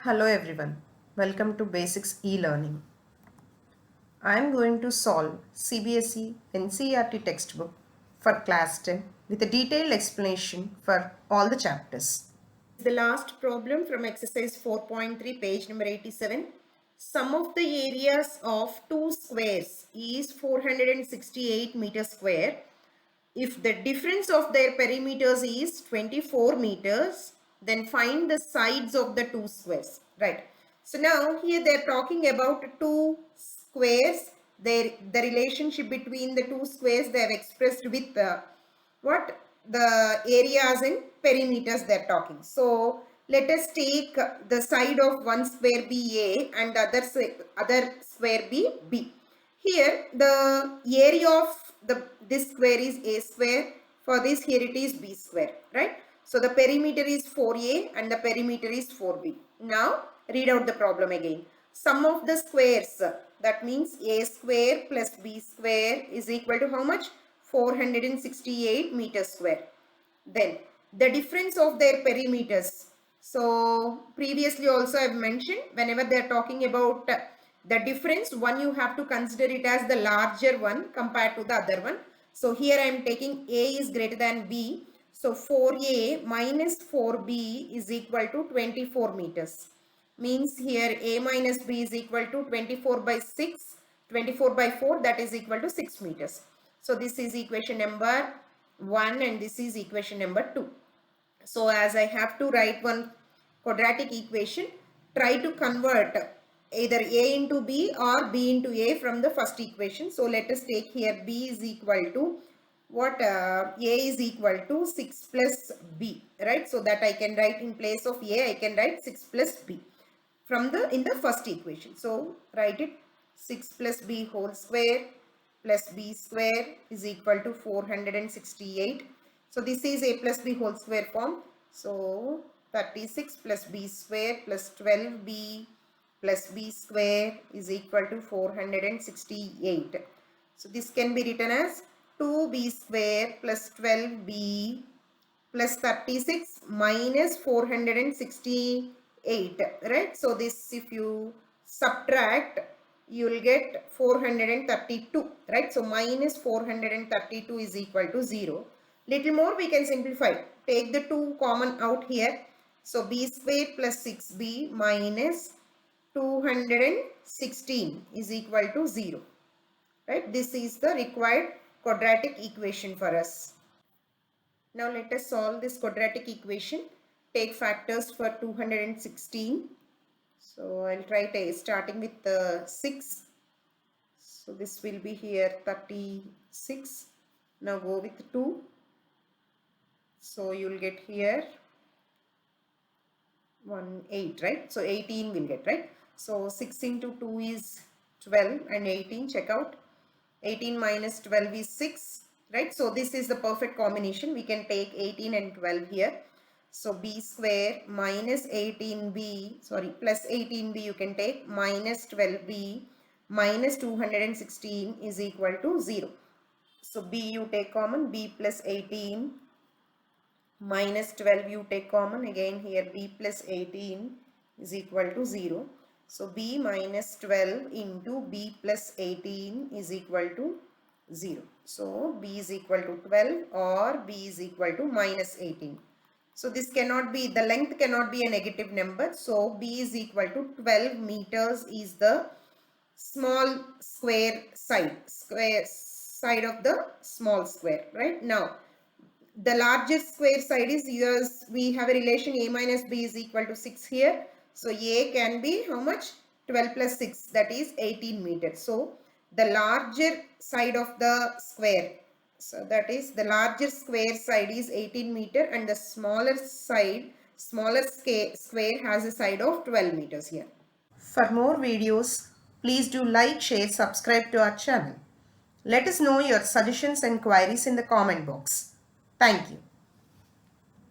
Hello everyone, welcome to Basics e-Learning. I am going to solve CBSE NCERT textbook for class 10 with a detailed explanation for all the chapters. The last problem from exercise 4.3 page number 87. Sum of the areas of two squares is 468 meters square. If the difference of their perimeters is 24 meters, then find the sides of the two squares, right? So now here they are talking about two squares. The relationship between the two squares they have expressed with what the areas in perimeters they are talking. So let us take the side of one square be A and the other square be B. Here the area of this square is A square. For this here it is B square, right? So the perimeter is 4A and the perimeter is 4B. Now read out the problem again. Sum of the squares, that means A square plus B square is equal to how much? 468 meters square. Then the difference of their perimeters. So previously also I have mentioned, whenever they are talking about the difference, one you have to consider it as the larger one compared to the other one. So here I am taking A is greater than B. So 4A minus 4B is equal to 24 meters. Means here A minus B is equal to 24 by 6. 24 by 4, that is equal to 6 meters. So this is equation number 1 and this is equation number 2. So as I have to write one quadratic equation, try to convert either A into B or B into A from the first equation. So let us take here B is equal to what A is equal to 6 plus B, right? So that I can write in place of A, I can write 6 plus B from in the first equation. So write it 6 plus B whole square plus B square is equal to 468. So this is A plus B whole square form. So 36 plus B square plus 12B plus B square is equal to 468. So this can be written as 2B square plus 12B plus 36 minus 468, right? So this, if you subtract, you will get 432, right? So minus 432 is equal to 0. Little more we can simplify. Take the 2 common out here. So B square plus 6B minus 216 is equal to 0, right? This is the required quadratic equation for us. Now let us solve this quadratic equation. Take factors for 216. So I'll try starting with 6. So this will be here 36. Now go with 2. So you will get here 8, right? So 18 will get, right? So 6 into 2 is 12 and 18. Check out. 18 minus 12 is 6, right? So this is the perfect combination. We can take 18 and 12 here. So B square minus 18B, sorry, plus 18B you can take minus 12B minus 216 is equal to 0. So B you take common, B plus 18 minus 12 you take common, again here B plus 18 is equal to 0. So B minus 12 into B plus 18 is equal to 0. So B is equal to 12 or B is equal to minus 18. So this cannot be, the length cannot be a negative number. So B is equal to 12 meters is the small square side of the small square, right? Now the largest square side is yours. We have a relation A minus B is equal to 6 here. So A can be how much? 12 plus 6, that is 18 meters. So the larger side of the square, so that is the larger square side is 18 meter and the smaller side, square has a side of 12 meters here. For more videos, please do like, share, subscribe to our channel. Let us know your suggestions and queries in the comment box. Thank you.